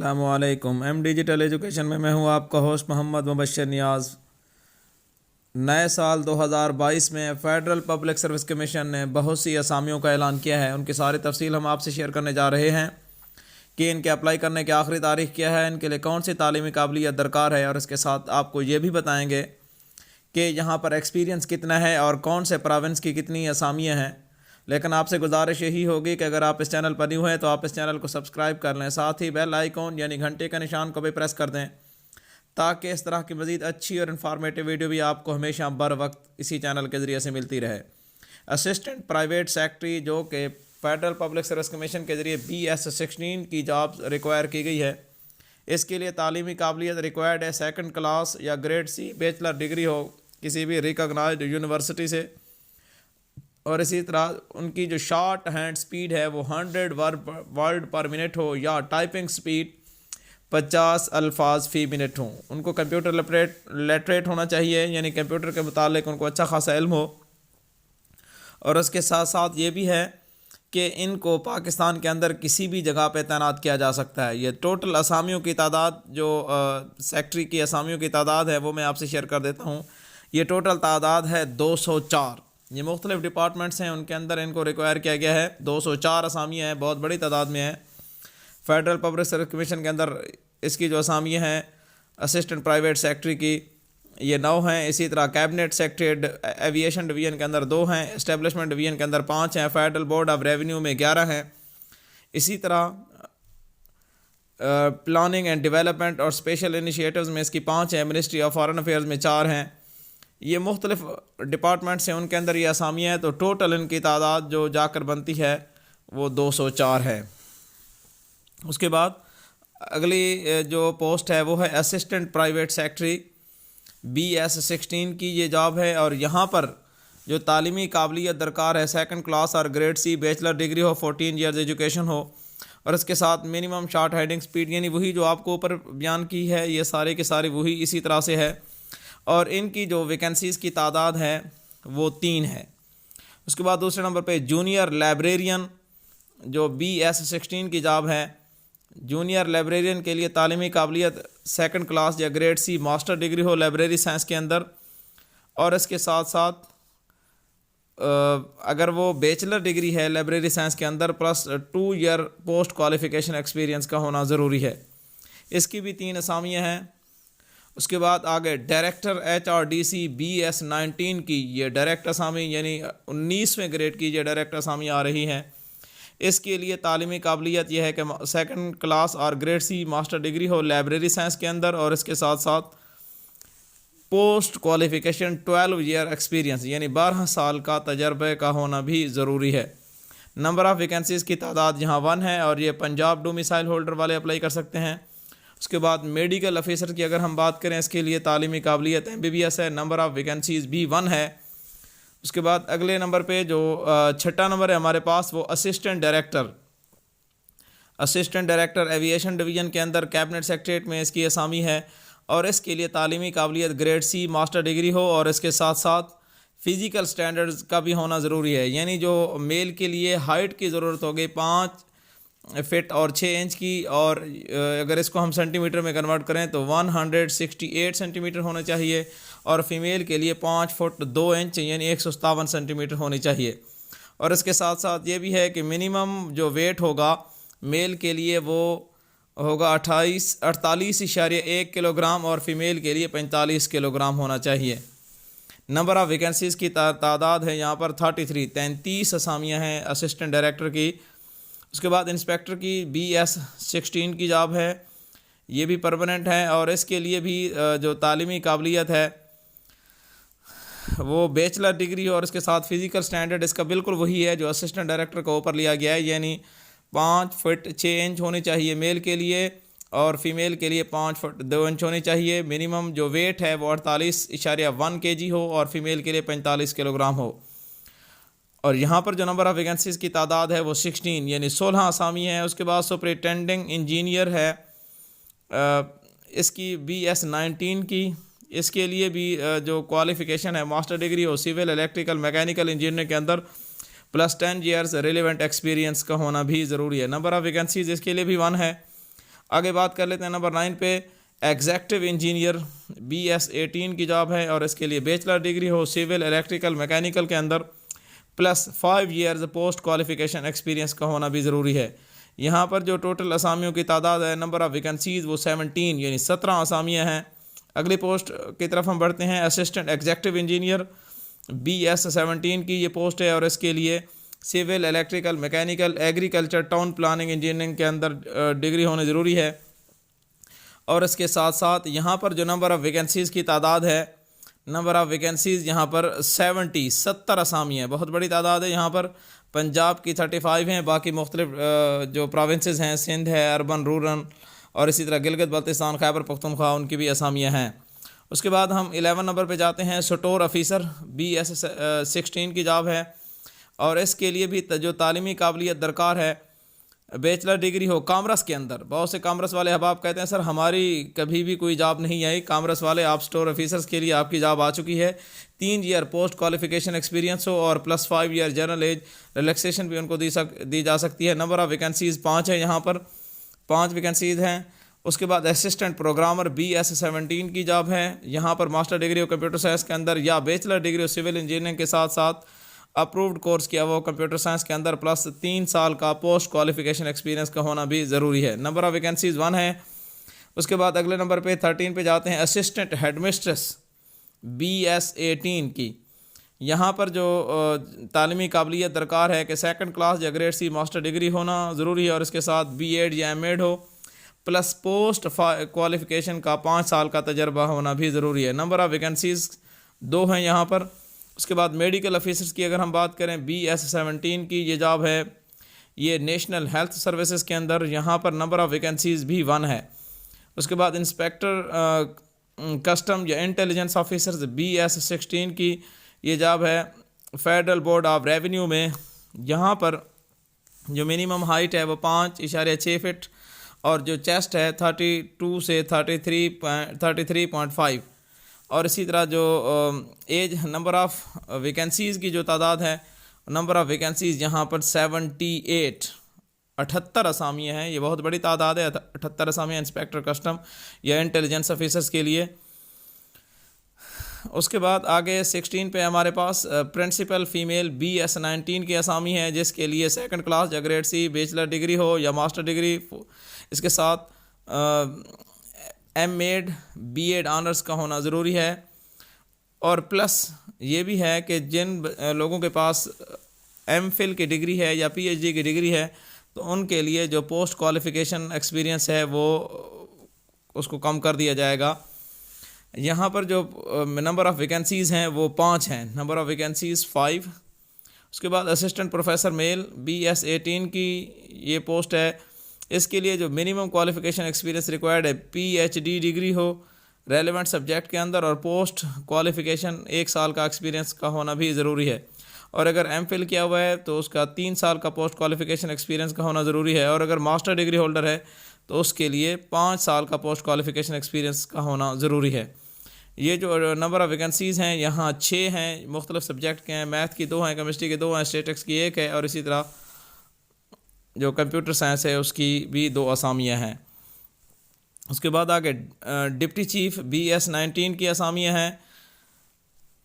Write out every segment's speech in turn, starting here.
السلام علیکم۔ M digital education میں ہوں آپ کا ہوسٹ محمد مبشر نیاز۔ نئے سال 2022 میں فیڈرل پبلک سروس کمیشن نے بہت سی اسامیوں کا اعلان کیا ہے۔ ان کی ساری تفصیل ہم آپ سے شیئر کرنے جا رہے ہیں کہ ان کے اپلائی کرنے کی آخری تاریخ کیا ہے، ان کے لیے کون سی تعلیمی قابلیت درکار ہے، اور اس کے ساتھ آپ کو یہ بھی بتائیں گے کہ یہاں پر ایکسپیرینس کتنا ہے اور کون سے پراونس کی کتنی اسامیاں ہیں۔ لیکن آپ سے گزارش یہی ہوگی کہ اگر آپ اس چینل پر نیو ہیں تو آپ اس چینل کو سبسکرائب کر لیں، ساتھ ہی بیل آئیکن یعنی گھنٹے کا نشان کو بھی پریس کر دیں تاکہ اس طرح کی مزید اچھی اور انفارمیٹیو ویڈیو بھی آپ کو ہمیشہ بر وقت اسی چینل کے ذریعے سے ملتی رہے۔ اسسٹنٹ پرائیویٹ سیکٹری جو کہ فیڈرل پبلک سروس کمیشن کے ذریعے BS16 کی جاب ریکوائر کی گئی ہے، اس کے لیے تعلیمی قابلیت ریکوائرڈ ہے 2nd کلاس یا گریڈ C بیچلر ڈگری ہو کسی بھی ریکگنائزڈ یونیورسٹی سے، اور اسی طرح ان کی جو شارٹ ہینڈ سپیڈ ہے وہ 100 ورڈ پر منٹ ہو یا ٹائپنگ سپیڈ 50 الفاظ فی منٹ ہوں۔ ان کو کمپیوٹر لٹریٹ ہونا چاہیے، یعنی کمپیوٹر کے متعلق ان کو اچھا خاصا علم ہو، اور اس کے ساتھ ساتھ یہ بھی ہے کہ ان کو پاکستان کے اندر کسی بھی جگہ پہ تعینات کیا جا سکتا ہے۔ یہ ٹوٹل اسامیوں کی تعداد جو سیکٹری کی اسامیوں کی تعداد ہے وہ میں آپ سے شیئر کر دیتا ہوں۔ یہ ٹوٹل تعداد ہے 204۔ یہ مختلف ڈپارٹمنٹس ہیں، ان کے اندر ان کو ریکوائر کیا گیا ہے۔ 204 اسامیاں ہیں، بہت بڑی تعداد میں ہیں۔ فیڈرل پبلک سروس کمیشن کے اندر اس کی جو اسامیاں ہیں اسسٹنٹ پرائیویٹ سیکٹری کی یہ 9 ہیں، اسی طرح کیبنٹ سیکٹری ایویشن ڈویژن کے اندر 2 ہیں، اسٹیبلشمنٹ ڈویژن کے اندر 5 ہیں، فیڈرل بورڈ آف ریونیو میں 11 ہیں، اسی طرح پلاننگ اینڈ ڈیولپمنٹ اور اسپیشل انیشیٹوز میں اس کی 5 ہیں، منسٹری آف فارن افیئرز میں 4 ہیں۔ یہ مختلف ڈپارٹمنٹس ہیں، ان کے اندر یہ اسامیاں ہیں، تو ٹوٹل ان کی تعداد جو جا کر بنتی ہے وہ 204 ہے۔ اس کے بعد اگلی جو پوسٹ ہے وہ ہے اسسٹنٹ پرائیویٹ سیکٹری BS16 کی یہ جاب ہے، اور یہاں پر جو تعلیمی قابلیت درکار ہے 2nd کلاس اور گریڈ C بیچلر ڈگری ہو، 14 ایئرز ایجوکیشن ہو، اور اس کے ساتھ منیمم شارٹ ہیڈنگ سپیڈ یعنی وہی جو آپ کو اوپر بیان کی ہے، یہ سارے کے سارے وہی اسی طرح سے ہے، اور ان کی جو ویکنسیز کی تعداد ہے وہ 3 ہے۔ اس کے بعد دوسرے نمبر پہ جونیئر لائبریرین جو BS16 کی جاب ہے، جونیئر لائبریرین کے لیے تعلیمی قابلیت 2nd کلاس یا گریڈ C ماسٹر ڈگری ہو لائبریری سائنس کے اندر، اور اس کے ساتھ ساتھ اگر وہ بیچلر ڈگری ہے لائبریری سائنس کے اندر plus 2 year post qualification experience کا ہونا ضروری ہے۔ اس کی بھی 3 اسامیاں ہیں۔ اس کے بعد آگے ڈائریکٹر HRDC BS19 کی یہ ڈائریکٹ اسامی یعنی 19ویں گریڈ کی یہ ڈائریکٹ اسامی آ رہی ہیں۔ اس کے لیے تعلیمی قابلیت یہ ہے کہ 2nd کلاس اور گریڈ C ماسٹر ڈگری ہو لائبریری سائنس کے اندر، اور اس کے ساتھ ساتھ پوسٹ کوالیفیکیشن 12 ایئر ایکسپیرینس یعنی 12 سال کا تجربے کا ہونا بھی ضروری ہے۔ نمبر آف ویکنسیز کی تعداد یہاں 1 ہے، اور یہ پنجاب ڈومیسائل ہولڈر والے اپلائی کر سکتے ہیں۔ اس کے بعد میڈیکل آفیسر کی اگر ہم بات کریں، اس کے لیے تعلیمی قابلیت MBBS ہے، نمبر آف ویکنسیز بھی 1 ہے۔ اس کے بعد اگلے نمبر پہ جو 6واں نمبر ہے ہمارے پاس وہ اسسٹنٹ ڈائریکٹر ایویشن ڈویژن کے اندر کیبنٹ سیکریٹریٹ میں اس کی اسامی ہے، اور اس کے لیے تعلیمی قابلیت گریڈ C ماسٹر ڈگری ہو، اور اس کے ساتھ ساتھ فزیکل سٹینڈرڈز کا بھی ہونا ضروری ہے، یعنی جو میل کے لیے ہائٹ کی ضرورت ہوگی 5 فٹ اور 6 انچ کی، اور اگر اس کو ہم سینٹی میٹر میں کنورٹ کریں تو 168 سینٹی میٹر ہونا چاہیے، اور فیمیل کے لیے 5 فٹ 2 انچ یعنی 157 سینٹی میٹر ہونی چاہیے۔ اور اس کے ساتھ ساتھ یہ بھی ہے کہ منیمم جو ویٹ ہوگا میل کے لیے وہ ہوگا 48.1 کلو گرام، اور فیمیل کے لیے 45 کلو گرام ہونا چاہیے۔ نمبر آف ویکنسیز کی تعداد ہے یہاں پر 33 اسامیاں ہیں اسسٹنٹ ڈائریکٹر کی۔ اس کے بعد انسپیکٹر کی BS16 کی جاب ہے، یہ بھی پرماننٹ ہے، اور اس کے لیے بھی جو تعلیمی قابلیت ہے وہ بیچلر ڈگری اور اس کے ساتھ فزیکل سٹینڈرڈ اس کا بالکل وہی ہے جو اسسٹنٹ ڈائریکٹر کو اوپر لیا گیا ہے، یعنی 5 فٹ 6 انچ ہونی چاہیے میل کے لیے، اور فیمیل کے لیے 5 فٹ 2 انچ ہونی چاہیے۔ منیمم جو ویٹ ہے وہ 48.1 kg ہو، اور فیمیل کے لیے 45 کلو گرام ہو۔ اور یہاں پر جو نمبر آف ویکنسیز کی تعداد ہے وہ 16 یعنی 16 اسامی ہیں۔ اس کے بعد سپرنٹینڈنگ انجینئر ہے اس کی BS19 کی، اس کے لیے بھی جو کوالیفیکیشن ہے ماسٹر ڈگری ہو سول الیکٹریکل میکینیکل انجینئرنگ کے اندر پلس 10 ایئرز ریلیونٹ ایکسپیرینس کا ہونا بھی ضروری ہے۔ نمبر آف ویکنسیز اس کے لیے بھی 1 ہے۔ آگے بات کر لیتے ہیں نمبر 9 پہ، ایگزیکٹو انجینئر BS18 کی جاب ہے، اور اس کے لیے بیچلر ڈگری ہو سول الیکٹریکل میکینیکل کے اندر plus 5 years post qualification experience کا ہونا بھی ضروری ہے۔ یہاں پر جو ٹوٹل اسامیوں کی تعداد ہے، نمبر آف ویکنسیز وہ 17 یعنی 17 اسامیاں ہیں۔ اگلی پوسٹ کی طرف ہم بڑھتے ہیں، اسسٹنٹ ایگزیکٹو انجینئر BS17 کی یہ پوسٹ ہے، اور اس کے لیے civil electrical mechanical agriculture town planning engineering کے اندر ڈگری ہونے ضروری ہے۔ اور اس کے ساتھ ساتھ یہاں پر جو نمبر آف ویکنسیز کی تعداد ہے، نمبر آف ویکنسیز یہاں پر 70 اسامی ہیں، بہت بڑی تعداد ہے۔ یہاں پر پنجاب کی 35 ہیں، باقی مختلف جو پروونسز ہیں، سندھ ہے، اربن رورل، اور اسی طرح گلگت بلتستان، خیبر پختونخوا، ان کی بھی اسامیاں ہیں۔ اس کے بعد ہم 11 نمبر پہ جاتے ہیں، سٹور آفیسر BS16 کی جاب ہے، اور اس کے لیے بھی جو تعلیمی قابلیت درکار ہے، بیچلر ڈگری ہو کامرس کے اندر۔ بہت سے کامرس والے احباب کہتے ہیں سر ہماری کبھی بھی کوئی جاب نہیں آئی، کامرس والے آپ سٹور آفیسرز کے لیے آپ کی جاب آ چکی ہے، 3 ایئر پوسٹ کوالیفیکیشن ایکسپیرینس ہو، اور plus 5 year general age relaxation بھی ان کو دی جا سکتی ہے۔ نمبر آف ویکنسیز 5 ہے، یہاں پر 5 ویکنسیز ہیں۔ اس کے بعد اسسٹنٹ پروگرامر BS17 کی جاب ہے، یہاں پر ماسٹر ڈگری ہو کمپیوٹر سائنس کے اندر، یا بیچلر ڈگری ہو سول انجینئرنگ کے ساتھ ساتھ اپرووڈ کورس کیا وہ کمپیوٹر سائنس کے اندر، پلس 3 سال کا پوسٹ کوالیفیکیشن ایکسپیرینس کا ہونا بھی ضروری ہے۔ نمبر آف ویکنسیز 1 ہے۔ اس کے بعد اگلے نمبر پہ 13 پہ جاتے ہیں، اسسٹنٹ ہیڈ مسٹریس BS18 کی۔ یہاں پر جو تعلیمی قابلیت درکار ہے کہ 2nd کلاس یا گریڈ C ماسٹر ڈگری ہونا ضروری ہے، اور اس کے ساتھ B.Ed یا M.Ed ہو، پلس پوسٹ کوالیفیکیشن کا 5 سال کا تجربہ ہونا بھی ضروری ہے۔ نمبر آف ویکنسیز 2 ہیں یہاں پر۔ اس کے بعد میڈیکل آفیسرز کی اگر ہم بات کریں، BS17 کی یہ جاب ہے، یہ نیشنل ہیلتھ سروسز کے اندر، یہاں پر نمبر آف ویکنسیز بھی 1 ہے۔ اس کے بعد انسپیکٹر کسٹم یا انٹیلیجنس آفیسرز BS16 کی یہ جاب ہے، فیڈرل بورڈ آف ریونیو میں۔ یہاں پر جو منیمم ہائٹ ہے وہ 5.6 فٹ، اور جو چیسٹ ہے 32 سے 33.5، اور اسی طرح جو ایج نمبر آف ویکنسیز کی جو تعداد ہے، نمبر آف ویکنسیز یہاں پر 78 اسامیاں ہیں، یہ بہت بڑی تعداد ہے، 78 اسامیاں انسپیکٹر کسٹم یا انٹیلیجنس آفیسرز کے لیے۔ اس کے بعد آگے 16 پہ ہمارے پاس پرنسپل فیمیل BS19 کی اسامی ہے، جس کے لیے 2nd کلاس یا گریڈ C بیچلر ڈگری ہو یا ماسٹر ڈگری، اس کے ساتھ M.Ed B.Ed آنرز کا ہونا ضروری ہے، اور پلس یہ بھی ہے کہ جن لوگوں کے پاس M.Phil کی ڈگری ہے یا PhD کی ڈگری ہے، تو ان کے لیے جو پوسٹ کوالیفیکیشن ایکسپیرینس ہے وہ اس کو کم کر دیا جائے گا۔ یہاں پر جو نمبر آف ویکنسیز ہیں وہ 5 ہیں، نمبر آف ویکنسیز 5۔ اس کے بعد اسسٹنٹ پروفیسر میل BS18 کی یہ پوسٹ ہے، اس کے لیے جو منیمم کوالیفیکیشن ایکسپیرینس ریکوائرڈ ہے، PhD ڈگری ہو ریلیونٹ سبجیکٹ کے اندر، اور پوسٹ کوالیفیکیشن 1 سال کا ایکسپیرینس کا ہونا بھی ضروری ہے، اور اگر M.Phil کیا ہوا ہے تو اس کا 3 سال کا پوسٹ کوالیفیکیشن ایکسپیرینس کا ہونا ضروری ہے، اور اگر ماسٹر ڈگری ہولڈر ہے تو اس کے لیے 5 سال کا پوسٹ کوالیفیکیشن ایکسپیرینس کا ہونا ضروری ہے۔ یہ جو نمبر آف ویکنسیز ہیں یہاں 6 ہیں، مختلف سبجیکٹ کے ہیں، میتھ کی 2 ہیں، کیمسٹری کی 2 ہیں، اسٹیٹکس کی 1 ہے، اور اسی طرح جو کمپیوٹر سائنس ہے اس کی بھی 2 اسامیاں ہیں۔ اس کے بعد آگے ڈپٹی چیف BS19 کی اسامیاں ہیں،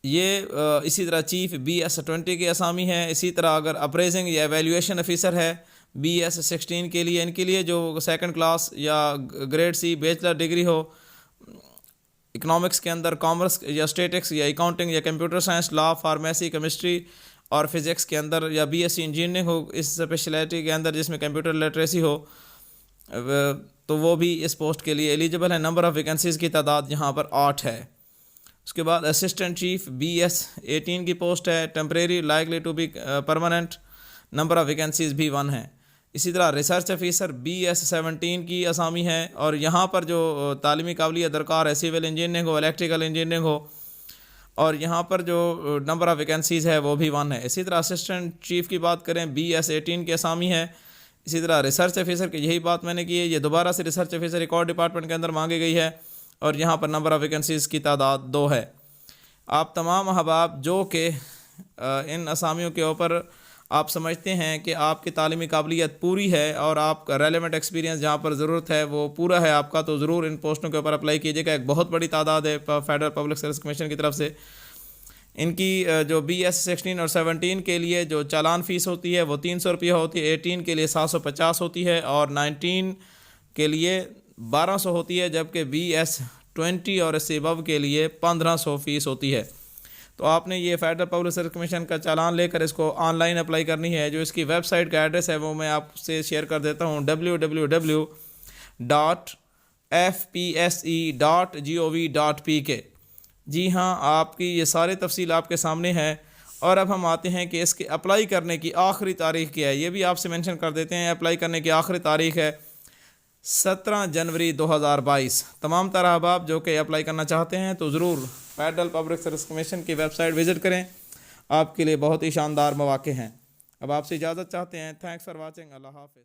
یہ اسی طرح چیف BS20 کی اسامی ہے۔ اسی طرح اگر اپریزنگ یا ایویلیویشن آفیسر ہے BS16 کے لیے، ان کے لیے جو 2nd کلاس یا گریڈ C بیچلر ڈگری ہو اکنامکس کے اندر، کامرس یا اسٹیٹکس یا اکاؤنٹنگ یا کمپیوٹر سائنس، لا، فارمیسی، کیمسٹری اور فزکس کے اندر، یا BSc انجینئرنگ ہو اس اسپیشلٹی کے اندر جس میں کمپیوٹر لٹریسی ہو، تو وہ بھی اس پوسٹ کے لیے ایلیجبل ہے۔ نمبر آف ویکنسیز کی تعداد یہاں پر 8 ہے۔ اس کے بعد اسسٹنٹ چیف BS18 کی پوسٹ ہے، temporary likely to be permanent, number of vacancies بھی 1 ہے۔ اسی طرح ریسرچ آفیسر BS17 کی اسامی ہے، اور یہاں پر جو تعلیمی قابلیت درکار ہے، سول انجینئرنگ ہو، الیکٹریکل انجینئرنگ ہو، اور یہاں پر جو نمبر آف ویکنسیز ہے وہ بھی 1 ہے۔ اسی طرح اسسٹنٹ چیف کی بات کریں BS18 کی اسامی ہے۔ اسی طرح ریسرچ آفیسر کی یہی بات میں نے کی ہے، یہ دوبارہ سے ریسرچ آفیسر ایک اور ڈپارٹمنٹ کے اندر مانگی گئی ہے، اور یہاں پر نمبر آف ویکنسیز کی تعداد 2 ہے۔ آپ تمام احباب جو کہ ان اسامیوں کے اوپر آپ سمجھتے ہیں کہ آپ کی تعلیمی قابلیت پوری ہے اور آپ کا ریلیونٹ ایکسپیرینس جہاں پر ضرورت ہے وہ پورا ہے آپ کا، تو ضرور ان پوسٹوں کے اوپر اپلائی کیجیے گا۔ ایک بہت بڑی تعداد ہے فیڈرل پبلک سروس کمیشن کی طرف سے۔ ان کی جو BS 16 اور 17 کے لیے جو چالان فیس ہوتی ہے وہ 300 روپیہ ہوتی ہے، 18 کے لیے 750 ہوتی ہے اور 19 کے لیے 1200 ہوتی ہے، جبکہ BS 20 اور اس سے ابو کے لیے 1500 فیس ہوتی ہے۔ تو آپ نے یہ فیڈرل پبلک سروس کمیشن کا چالان لے کر اس کو آن لائن اپلائی کرنی ہے۔ جو اس کی ویب سائٹ کا ایڈریس ہے وہ میں آپ سے شیئر کر دیتا ہوں، www.fpse.gov.pk۔ جی ہاں، آپ کی یہ ساری تفصیل آپ کے سامنے ہے۔ اور اب ہم آتے ہیں کہ اس کے اپلائی کرنے کی آخری تاریخ کیا ہے، یہ بھی آپ سے مینشن کر دیتے ہیں۔ اپلائی کرنے کی آخری تاریخ ہے 17 جنوری 2022۔ تمام طرح احباب جو کہ اپلائی کرنا چاہتے ہیں تو ضرور فیڈرل پبلک سروس کمیشن کی ویب سائٹ وزٹ کریں، آپ کے لیے بہت ہی شاندار مواقع ہیں۔ اب آپ سے اجازت چاہتے ہیں۔ Thanks for watching. اللہ حافظ۔